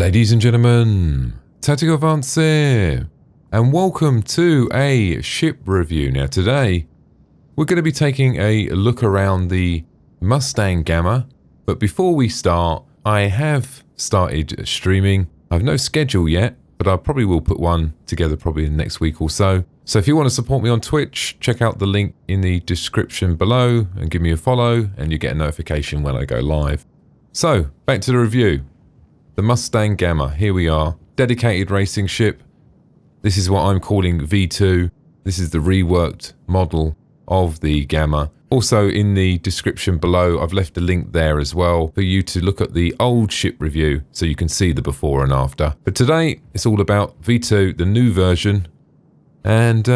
Ladies and gentlemen, Tactical Advance here, and welcome to a ship review. Now today, we're going to be taking a look around the Mustang Gamma, but before we start, I have started streaming. I have no schedule yet, but I probably will put one together probably in the next week or so. So if you want to support me on Twitch, check out the link in the description below and give me a follow, and you get a notification when I go live. So, back to the review. The Mustang Gamma, here we are, dedicated racing ship. This is what I'm calling V2. This is the reworked model of the Gamma. Also in the description below, I've left a link there as well for you to look at the old ship review so you can see the before and after. But today, it's all about V2, the new version. And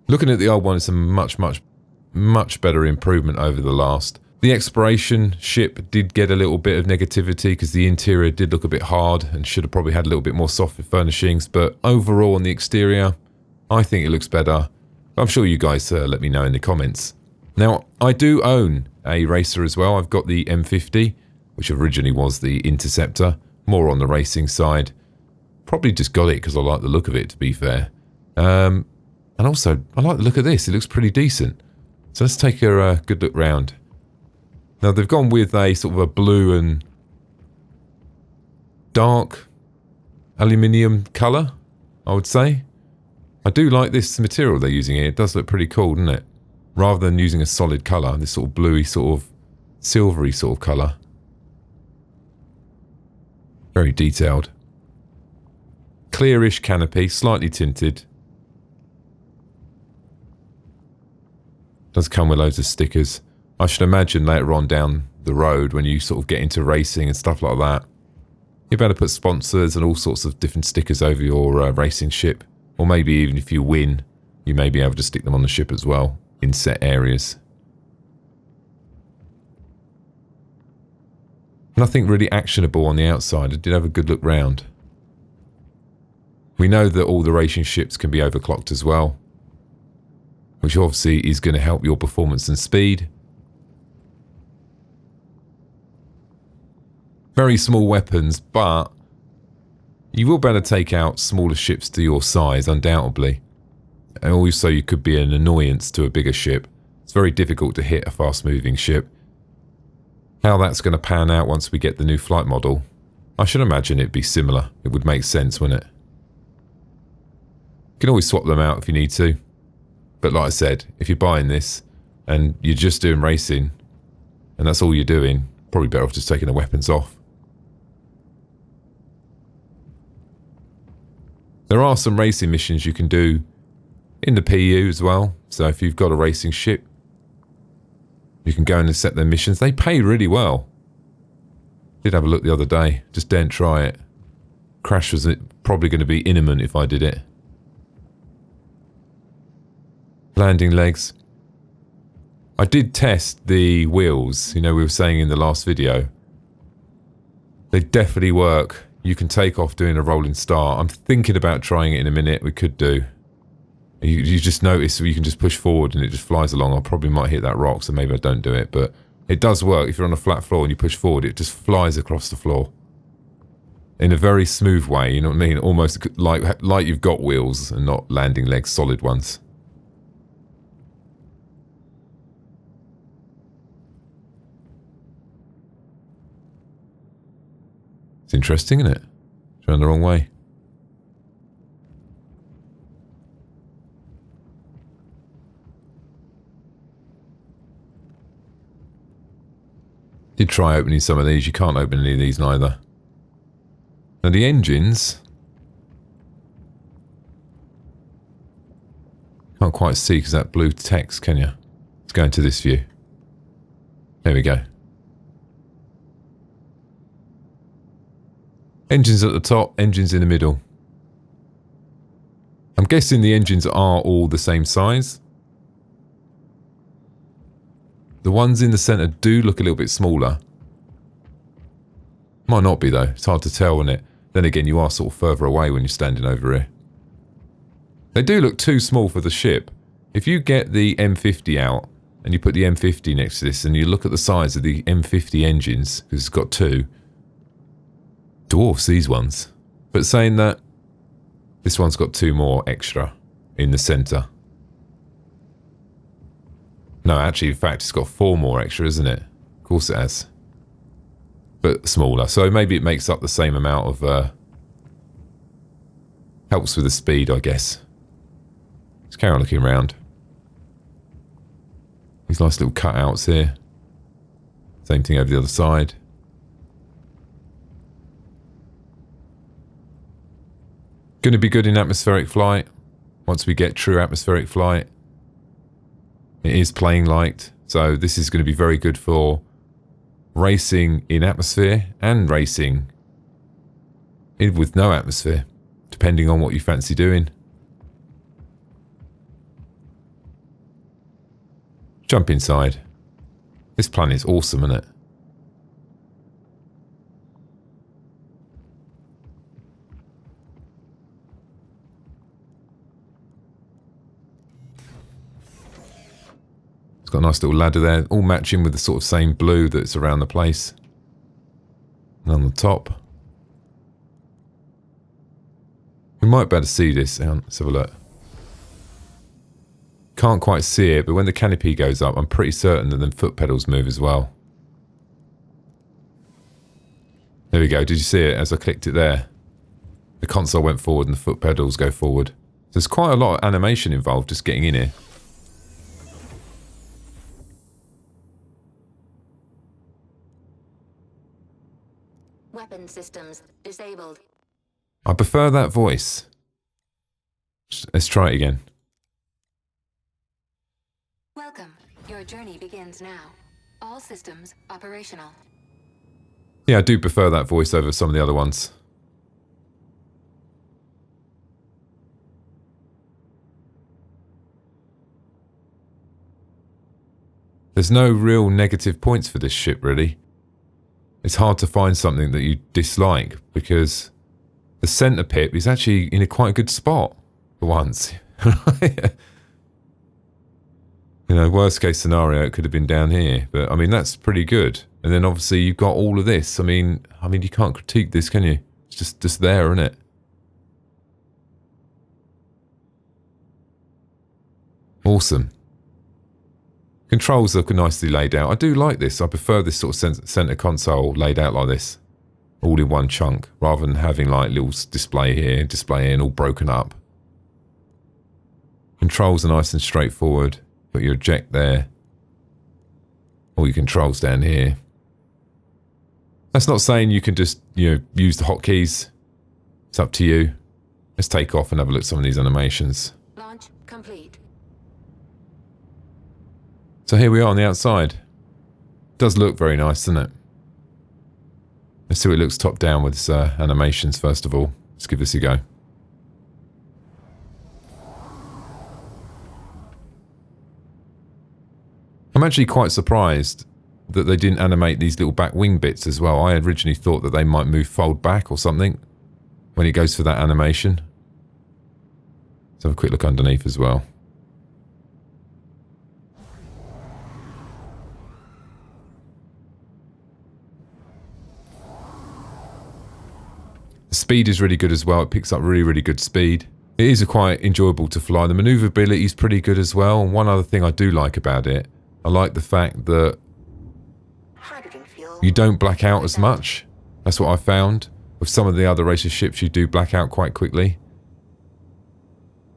looking at the old one, it's a much better improvement over the last. The exploration ship did get a little bit of negativity because the interior did look a bit hard and should have probably had a little bit more soft furnishings. But overall on the exterior, I think it looks better. I'm sure you guys let me know in the comments. Now, I do own a racer as well. I've got the M50, which originally was the Interceptor, more on the racing side. Probably just got it because I like the look of it, to be fair. And also, I like the look of this. It looks pretty decent. So let's take a good look round. Now they've gone with a sort of a blue and dark aluminium colour, I would say. I do like this material they're using here. It does look pretty cool, doesn't it? Rather than using a solid colour, this sort of bluey, sort of silvery sort of colour. Very detailed. Clearish canopy, slightly tinted. Does come with loads of stickers. I should imagine later on down the road when you sort of get into racing and stuff like that, you're better put sponsors and all sorts of different stickers over your racing ship. Or maybe even if you win, you may be able to stick them on the ship as well in set areas. Nothing really actionable on the outside. I did have a good look round. We know that all the racing ships can be overclocked as well, which obviously is going to help your performance and speed. Very small weapons, but you will be able to take out smaller ships to your size, undoubtedly. And also you could be an annoyance to a bigger ship. It's very difficult to hit a fast-moving ship. How that's going to pan out once we get the new flight model, I should imagine it'd be similar. It would make sense, wouldn't it? You can always swap them out if you need to. But like I said, if you're buying this and you're just doing racing, and that's all you're doing, probably better off just taking the weapons off. There are some racing missions you can do in the PU as well. So if you've got a racing ship, you can go in and set their missions. They pay really well. Did have a look the other day. Just daren't try it. Crash was probably going to be imminent if I did it. Landing legs. I did test the wheels. You know, we were saying in the last video. They definitely work. You can take off doing a rolling start. I'm thinking about trying it in a minute. We could do. You just notice you can just push forward and it just flies along. I probably might hit that rock, so maybe I don't do it. But it does work. If you're on a flat floor and you push forward, it just flies across the floor. In a very smooth way, you know what I mean? Almost like you've got wheels and not landing legs, solid ones. It's interesting, isn't it? It's going the wrong way. Did try opening some of these. You can't open any of these neither. Now the engines, can't quite see because that blue text, can you? Let's go into this view. There we go. Engines at the top, engines in the middle. I'm guessing the engines are all the same size. The ones in the centre do look a little bit smaller. Might not be though, it's hard to tell, isn't it? Then again, you are sort of further away when you're standing over here. They do look too small for the ship. If you get the M50 out and you put the M50 next to this and you look at the size of the M50 engines, because it's got two, dwarfs these ones. But saying that, this one's got 2 more extra in the centre. No, actually, in fact, it's got 4 more extra, isn't it? Of course it has. But smaller. So maybe it makes up the same amount of... helps with the speed, I guess. Let's carry on looking around. These nice little cutouts here. Same thing over the other side. Going to be good in atmospheric flight. Once we get true atmospheric flight. It is plane light. So this is going to be very good for racing in atmosphere and racing with no atmosphere, depending on what you fancy doing. Jump inside. This planet's awesome, isn't it? It's got a nice little ladder there, all matching with the sort of same blue that's around the place. And on the top. We might be able to see this. Hang on, let's have a look. Can't quite see it, but when the canopy goes up, I'm pretty certain that the foot pedals move as well. There we go. Did you see it as I clicked it there? The console went forward and the foot pedals go forward. There's quite a lot of animation involved just getting in here. Weapon systems disabled. I prefer that voice. Let's try it again. Welcome. Your journey begins now. All systems operational. Yeah, I do prefer that voice over some of the other ones. There's no real negative points for this ship, really. It's hard to find something that you dislike, because the centre pip is actually in a quite good spot for once. You know, worst case scenario, it could have been down here. But, I mean, that's pretty good. And then, obviously, you've got all of this. I mean, you can't critique this, can you? It's just there, isn't it? Awesome. Controls are nicely laid out. I do like this. I prefer this sort of centre console laid out like this. All in one chunk, rather than having, like, little display here, and all broken up. Controls are nice and straightforward. Got your eject there. All your controls down here. That's not saying you can just, use the hotkeys. It's up to you. Let's take off and have a look at some of these animations. Launch complete. So here we are on the outside. Does look very nice, doesn't it? Let's see what it looks top down with its animations first of all. Let's give this a go. I'm actually quite surprised that they didn't animate these little back wing bits as well. I originally thought that they might fold back or something when it goes for that animation. Let's have a quick look underneath as well. The speed is really good as well. It picks up really, really good speed. It is quite enjoyable to fly. The manoeuvrability is pretty good as well. And one other thing I do like about it, I like the fact that you don't black out as much. That's what I found. With some of the other racer ships, you do black out quite quickly.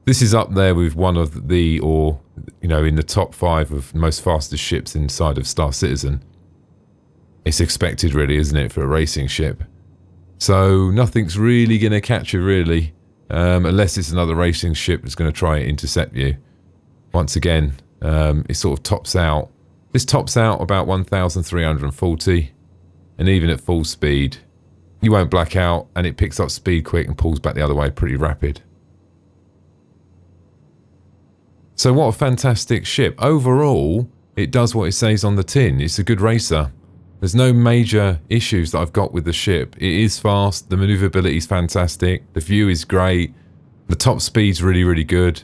This is up there with one of the, or, in the top 5 of most fastest ships inside of Star Citizen. It's expected, really, isn't it, for a racing ship? So nothing's really going to catch you, really, unless it's another racing ship that's going to try and intercept you. Once again, it sort of tops out. This tops out about 1,340, and even at full speed, you won't black out, and it picks up speed quick and pulls back the other way pretty rapid. So what a fantastic ship. Overall, it does what it says on the tin. It's a good racer. There's no major issues that I've got with the ship. It is fast, the manoeuvrability is fantastic, the view is great, the top speed's really, really good.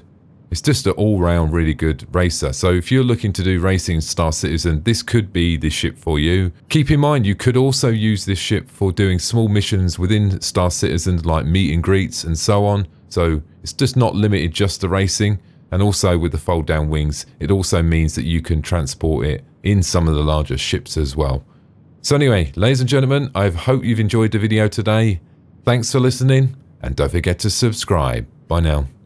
It's just an all-round really good racer. So if you're looking to do racing in Star Citizen, this could be the ship for you. Keep in mind, you could also use this ship for doing small missions within Star Citizen, like meet and greets and so on. So it's just not limited just to racing. And also with the fold-down wings, it also means that you can transport it in some of the larger ships as well. So anyway, ladies and gentlemen, I hope you've enjoyed the video today. Thanks for listening, and don't forget to subscribe. Bye now.